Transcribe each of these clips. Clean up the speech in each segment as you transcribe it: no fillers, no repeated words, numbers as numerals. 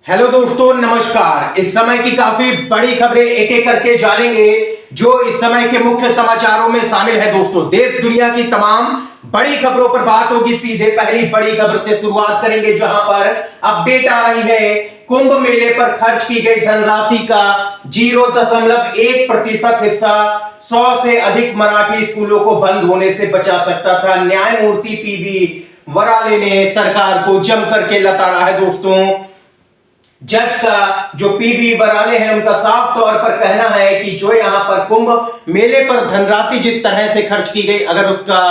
Hello दोस्तों, नमस्कार। इस समय की काफी बड़ी खबरें एक एक करके जानेंगे जो इस समय के मुख्य समाचारों में शामिल है। दोस्तों, देश दुनिया की तमाम बड़ी खबरों पर बात होगी। सीधे पहली बड़ी खबर से शुरुआत करेंगे जहां पर अपडेट आ रही है। कुंभ मेले पर खर्च की गई धनराशि का 0.1% हिस्सा 100 से अधिक मराठी स्कूलों को बंद होने से बचा सकता था। न्यायमूर्ति पीबी वराले ने सरकार को जम करके लताड़ा है। दोस्तों, जज का जो पीबी वराले हैं उनका साफ तौर पर कहना है कि जो यहां पर कुंभ मेले पर धनराशि जिस तरह से खर्च की गई, अगर उसका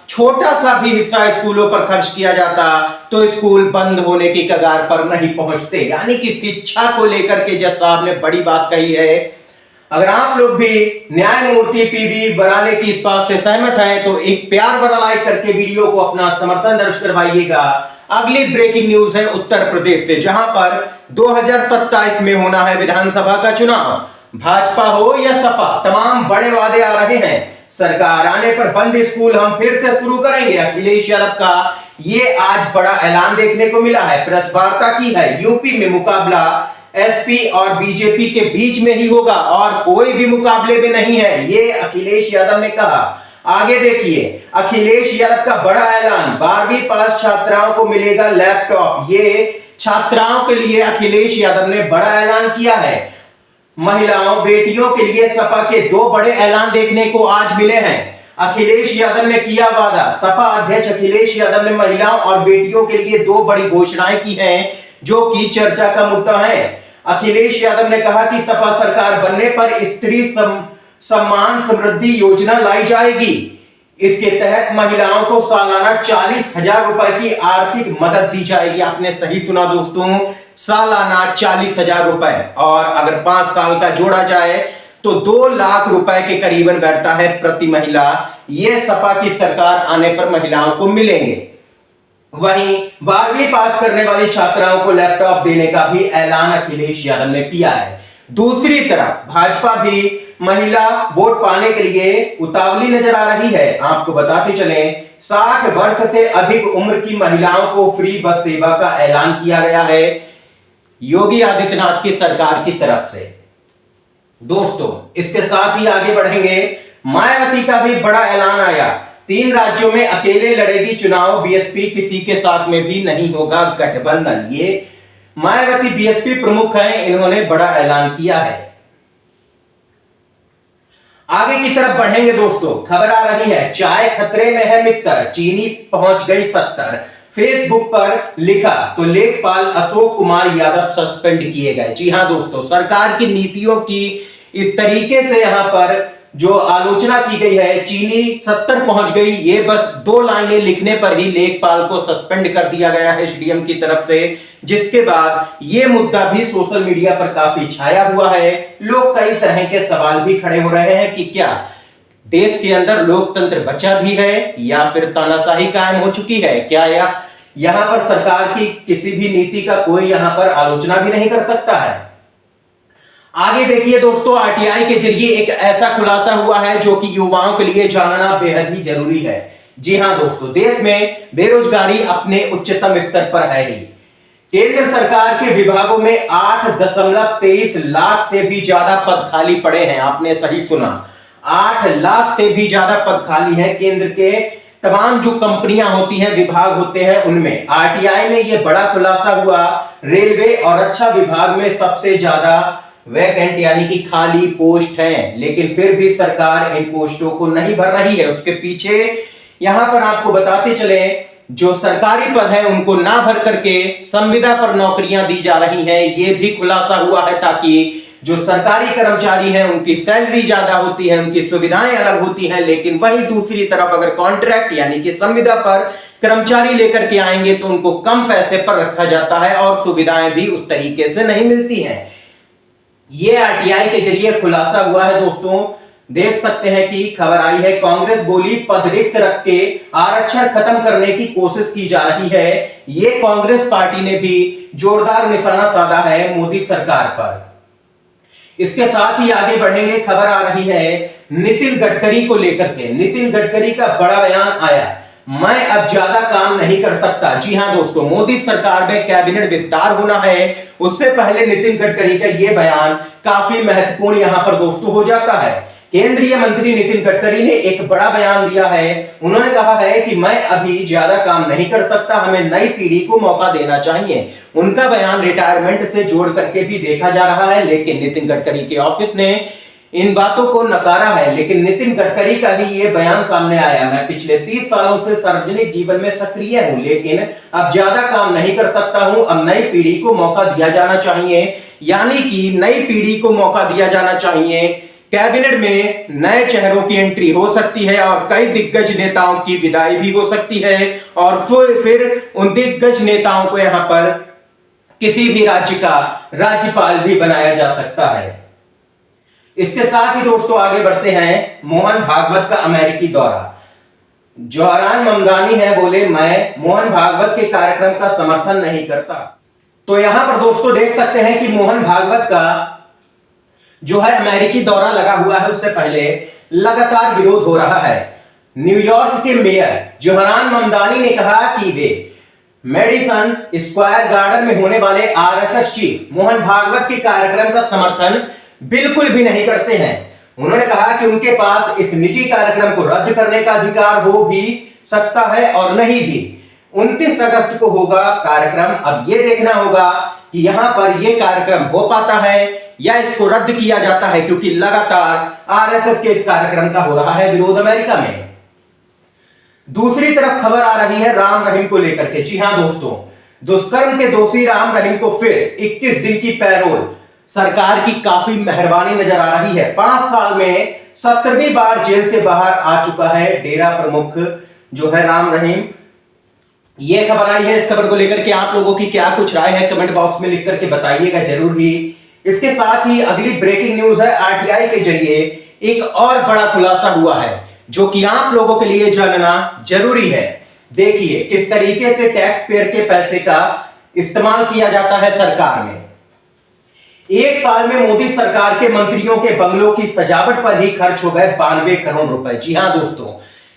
छोटा सा भी हिस्सा स्कूलों पर खर्च किया जाता तो स्कूल बंद होने की कगार पर नहीं पहुंचते। यानी कि शिक्षा को लेकर के जज साहब ने बड़ी बात कही है। अगर आप लोग भी न्यायमूर्ति पीबी वराले की इस बात से सहमत हैं तो एक प्यार भरा लाइक करके वीडियो को अपना समर्थन दर्ज करवाइएगा। अगली ब्रेकिंग न्यूज है उत्तर प्रदेश से, जहां पर 2027 में होना है विधानसभा का चुनाव। भाजपा हो या सपा, तमाम बड़े वादे आ रहे हैं। सरकार आने पर बंद स्कूल हम फिर से शुरू करेंगे। अखिलेश यादव का ये आज बड़ा ऐलान देखने को मिला है। प्रेस वार्ता की है। यूपी में मुकाबला एसपी और बीजेपी के बीच में ही होगा और कोई भी मुकाबले में नहीं है, ये अखिलेश यादव ने कहा। आगे देखिए, अखिलेश यादव का बड़ा ऐलान। 12वीं पास छात्राओं को मिलेगा लैपटॉप। ये छात्राओं के लिए अखिलेश यादव ने बड़ा ऐलान किया है। महिलाओं बेटियों के लिए सपा के दो बड़े ऐलान देखने को आज मिले हैं। अखिलेश यादव ने किया वादा। सपा अध्यक्ष अखिलेश यादव ने महिलाओं और बेटियों के लिए दो बड़ी घोषणाएं की हैं जो कि चर्चा का मुद्दा है। अखिलेश यादव ने कहा कि सपा सरकार बनने पर स्त्री सम्मान समृद्धि योजना लाई जाएगी। इसके तहत महिलाओं को सालाना 40,000 रुपए की आर्थिक मदद दी जाएगी। आपने सही सुना दोस्तों, सालाना 40,000 रुपए, और अगर 5 साल का जोड़ा जाए तो 2 लाख रुपए के करीबन बैठता है प्रति महिला। ये सपा की सरकार आने पर महिलाओं को मिलेंगे। वहीं 12वीं पास करने वाली छात्राओं को लैपटॉप देने का भी ऐलान अखिलेश यादव ने किया है। दूसरी तरफ भाजपा भी महिला वोट पाने के लिए उतावली नजर आ रही है। आपको बताते चलें, 60 वर्ष से अधिक उम्र की महिलाओं को फ्री बस सेवा का ऐलान किया गया है योगी आदित्यनाथ की सरकार की तरफ से। दोस्तों, इसके साथ ही आगे बढ़ेंगे। मायावती का भी बड़ा ऐलान आया। 3 राज्यों में अकेले लड़ेगी चुनाव। बीएसपी किसी के साथ में भी नहीं होगा गठबंधन। ये मायावती बीएसपी प्रमुख हैं, इन्होंने बड़ा ऐलान किया है। आगे की तरफ बढ़ेंगे दोस्तों। खबर आ रही है, चाय खतरे में है मित्र, चीनी पहुंच गई 70। फेसबुक पर लिखा तो लेखपाल अशोक कुमार यादव सस्पेंड किए गए। जी हां दोस्तों, सरकार की नीतियों की इस तरीके से यहां पर जो आलोचना की गई है, चीनी 70 पहुंच गई, ये बस 2 लाइनें लिखने पर ही लेखपाल को सस्पेंड कर दिया गया है एसडीएम की तरफ से। जिसके बाद ये मुद्दा भी सोशल मीडिया पर काफी छाया हुआ है। लोग कई तरह के सवाल भी खड़े हो रहे हैं कि क्या देश के अंदर लोकतंत्र बचा भी है या फिर तानाशाही कायम हो चुकी है। क्या यहां पर सरकार की किसी भी नीति का कोई यहां पर आलोचना भी नहीं कर सकता है। आगे देखिए दोस्तों, आरटीआई के जरिए एक ऐसा खुलासा हुआ है जो कि युवाओं के लिए जानना बेहद ही जरूरी है। जी हां दोस्तों, देश में बेरोजगारी अपने उच्चतम स्तर पर है ही। केंद्र सरकार के विभागों में 8.23 लाख से भी ज्यादा पद खाली पड़े हैं। आपने सही सुना, 8 लाख से भी ज्यादा पद खाली हैं। केंद्र के तमाम जो कंपनियां होती हैं, विभाग होते हैं, उनमें आरटीआई में यह बड़ा खुलासा हुआ। रेलवे और रक्षा विभाग में सबसे ज्यादा वैकेंट यानी कि खाली पोस्ट हैं, लेकिन फिर भी सरकार इन पोस्टों को नहीं भर रही है। उसके पीछे यहां पर आपको बताते चले, जो सरकारी पद है उनको ना भर करके संविदा पर नौकरियां दी जा रही हैं। ये भी खुलासा हुआ है ताकि जो सरकारी कर्मचारी हैं उनकी सैलरी ज्यादा होती है, उनकी सुविधाएं अलग होती हैं, लेकिन वही दूसरी तरफ अगर कॉन्ट्रैक्ट यानी कि संविदा पर कर्मचारी लेकर के आएंगे तो उनको कम पैसे पर रखा जाता है और सुविधाएं भी उस तरीके से नहीं मिलती हैं। ये आरटीआई के जरिए खुलासा हुआ है दोस्तों। देख सकते हैं कि खबर आई है, कांग्रेस बोली पद रिक्त रख के आरक्षण खत्म करने की कोशिश की जा रही है। ये कांग्रेस पार्टी ने भी जोरदार निशाना साधा है मोदी सरकार पर। इसके साथ ही आगे बढ़ेंगे। खबर आ रही है नितिन गडकरी को लेकर के। नितिन गडकरी का बड़ा बयान आया। मैं अब ज्यादा काम नहीं कर सकता। जी हां दोस्तों, मोदी सरकार में कैबिनेट विस्तार होना है, उससे पहले नितिन गडकरी का यह बयान काफी महत्वपूर्ण यहां पर दोस्तों हो जाता है। केंद्रीय मंत्री नितिन गडकरी ने एक बड़ा बयान दिया है। उन्होंने कहा है कि मैं अभी ज्यादा काम नहीं कर सकता, हमें नई पीढ़ी को मौका देना चाहिए। उनका बयान रिटायरमेंट से जोड़ करके भी देखा जा रहा है, लेकिन नितिन गडकरी के ऑफिस ने इन बातों को नकारा है। लेकिन नितिन गडकरी का ही ये बयान सामने आया, मैं पिछले 30 सालों से सार्वजनिक जीवन में सक्रिय हूं, लेकिन अब ज्यादा काम नहीं कर सकता हूं, अब नई पीढ़ी को मौका दिया जाना चाहिए। यानी कि नई पीढ़ी को मौका दिया जाना चाहिए। कैबिनेट में नए चेहरों की एंट्री हो सकती है और कई दिग्गज नेताओं की विदाई भी हो सकती है, और फिर उन दिग्गज नेताओं को यहां पर किसी भी राज्य का राज्यपाल भी बनाया जा सकता है। इसके साथ ही दोस्तों आगे बढ़ते हैं। मोहन भागवत का अमेरिकी दौरा। जौहरान ममदानी है, बोले मैं मोहन भागवत के कार्यक्रम का समर्थन नहीं करता। तो यहां पर दोस्तों देख सकते हैं कि मोहन भागवत का जो है अमेरिकी दौरा लगा हुआ है, उससे पहले लगातार विरोध हो रहा है। न्यूयॉर्क के मेयर जौहरान ममदानी ने कहा कि वे मेडिसन स्क्वायर गार्डन में होने वाले आरएसएस चीफ मोहन भागवत के कार्यक्रम का समर्थन बिल्कुल भी नहीं करते हैं। उन्होंने कहा कि उनके पास इस निजी कार्यक्रम को रद्द करने का अधिकार हो भी सकता है और नहीं भी। 29 अगस्त को होगा कार्यक्रम। अब यह देखना होगा कि यहां पर यह कार्यक्रम हो पाता है या इसको रद्द किया जाता है, क्योंकि लगातार आरएसएस के इस कार्यक्रम का हो रहा है विरोध अमेरिका में। दूसरी तरफ खबर आ रही है राम रहीम को लेकर के। जी हां दोस्तों, दुष्कर्म के दोषी राम रहीम को फिर 21 दिन की पैरोल। सरकार की काफी मेहरबानी नजर आ रही है। 5 साल में 17वीं बार जेल से बाहर आ चुका है डेरा प्रमुख जो है राम रहीम। यह खबर आई है। इस खबर को लेकर के आप लोगों की क्या कुछ राय है, कमेंट बॉक्स में लिख करके बताइएगा जरूर ही। इसके साथ ही अगली ब्रेकिंग न्यूज है, आरटीआई के जरिए एक और बड़ा खुलासा हुआ है जो कि आप लोगों के लिए जानना जरूरी है। देखिए किस तरीके से टैक्स पेयर के पैसे का इस्तेमाल किया जाता है सरकार में। एक साल में मोदी सरकार के मंत्रियों के बंगलों की सजावट पर ही खर्च हो गए 92 करोड़ रुपए। जी हां दोस्तों,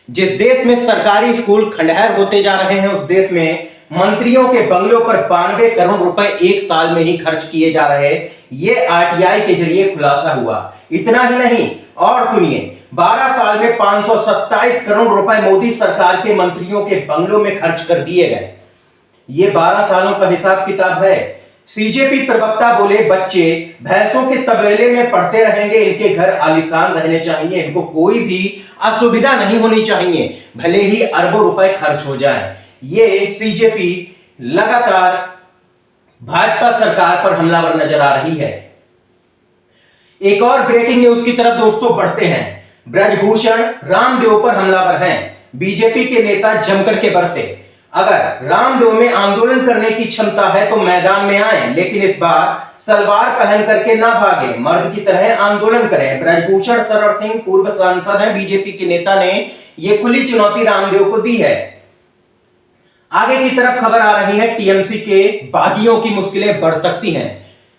जिस देश में सरकारी स्कूल खंडहर होते जा रहे हैं, उस देश में मंत्रियों के बंगलों पर 92 करोड़ रुपए एक साल में ही खर्च किए जा रहे हैं। यह आरटीआई के जरिए खुलासा हुआ। इतना ही नहीं, और सुनिए, 12 साल में 527 करोड़ रुपए मोदी सरकार के मंत्रियों के बंगलों में खर्च कर दिए गए। यह 12 सालों का हिसाब किताब है। सीजेपी प्रवक्ता बोले बच्चे भैंसों के तबेले में पढ़ते रहेंगे, इनके घर आलीशान रहने चाहिए, इनको कोई भी असुविधा नहीं होनी चाहिए, भले ही अरबों रुपए खर्च हो जाए। ये सीजेपी लगातार भाजपा सरकार पर हमलावर नजर आ रही है। एक और ब्रेकिंग न्यूज की तरफ दोस्तों बढ़ते हैं। ब्रजभूषण रामदेव पर हमलावर हैं। बीजेपी के नेता जमकर के बरसे। अगर रामदेव में आंदोलन करने की क्षमता है तो मैदान में आए, लेकिन इस बार सलवार पहन करके ना भागे, मर्द की तरह आंदोलन करें। ब्रजभूषण शरण सिंह पूर्व सांसद हैं, बीजेपी के नेता ने यह खुली चुनौती रामदेव को दी है। आगे की तरफ खबर आ रही है, टीएमसी के बागियों की मुश्किलें बढ़ सकती हैं।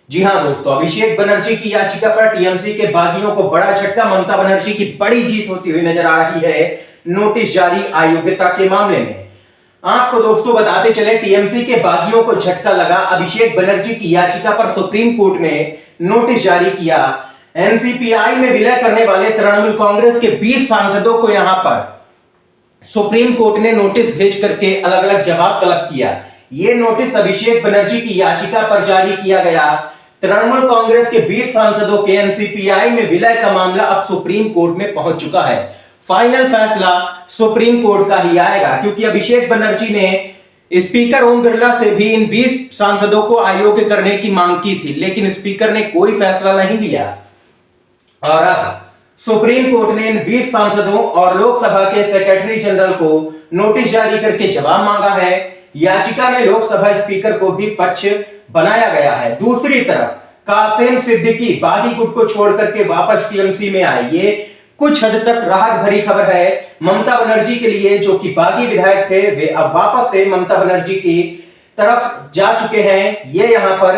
जी हां दोस्तों, अभिषेक बनर्जी की याचिका पर टीएमसी के बागियों को बड़ा झटका। ममता बनर्जी की बड़ी जीत होती हुई नजर आ रही है नोटिस जारी अयोग्यता के मामले में। आपको दोस्तों बताते चले, टीएमसी के बागियों को झटका लगा। अभिषेक बनर्जी की याचिका पर सुप्रीम कोर्ट ने नोटिस जारी किया। एनसीपीआई में विलय करने वाले तृणमूल कांग्रेस के 20 सांसदों को यहां पर सुप्रीम कोर्ट ने नोटिस भेज करके अलग अलग जवाब तलब किया। यह नोटिस अभिषेक बनर्जी की याचिका पर जारी किया गया। तृणमूल कांग्रेस के 20 सांसदों के एनसीपीआई में विलय का मामला अब सुप्रीम कोर्ट में पहुंच चुका है। फाइनल फैसला सुप्रीम कोर्ट का ही आएगा, क्योंकि अभिषेक बनर्जी ने स्पीकर ओम बिरला से भी इन 20 सांसदों को अयोग्य करने की मांग की थी, लेकिन स्पीकर ने कोई फैसला नहीं लिया। और अब सुप्रीम कोर्ट ने इन 20 सांसदों और लोकसभा के सेक्रेटरी जनरल को नोटिस जारी करके जवाब मांगा है। याचिका में लोकसभा स्पीकर को भी पक्ष बनाया गया है। दूसरी तरफ कासिम सिद्दीकी बागी गुट को छोड़ करके वापस टीएमसी में आए। ये कुछ हद तक राहत भरी खबर है ममता बनर्जी के लिए, जो कि बागी विधायक थे, वे अब वापस से ममता बनर्जी की तरफ जा चुके हैं। ये यहां पर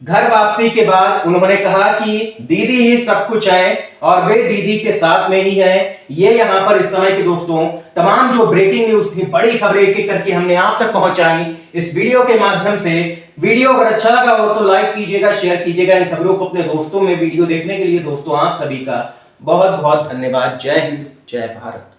घर वापसी के बाद उन्होंने कहा कि दीदी ही सब कुछ है और वे दीदी के साथ में ही है। ये यहां पर इस समय के दोस्तों तमाम जो ब्रेकिंग न्यूज थी, बड़ी खबरें एक एक करके हमने आप तक पहुंचाई इस वीडियो के माध्यम से। वीडियो अगर अच्छा लगा हो तो लाइक कीजिएगा, शेयर कीजिएगा इन खबरों को अपने दोस्तों में। वीडियो देखने के लिए दोस्तों आप सभी का बहुत बहुत धन्यवाद। जय हिंद, जय भारत।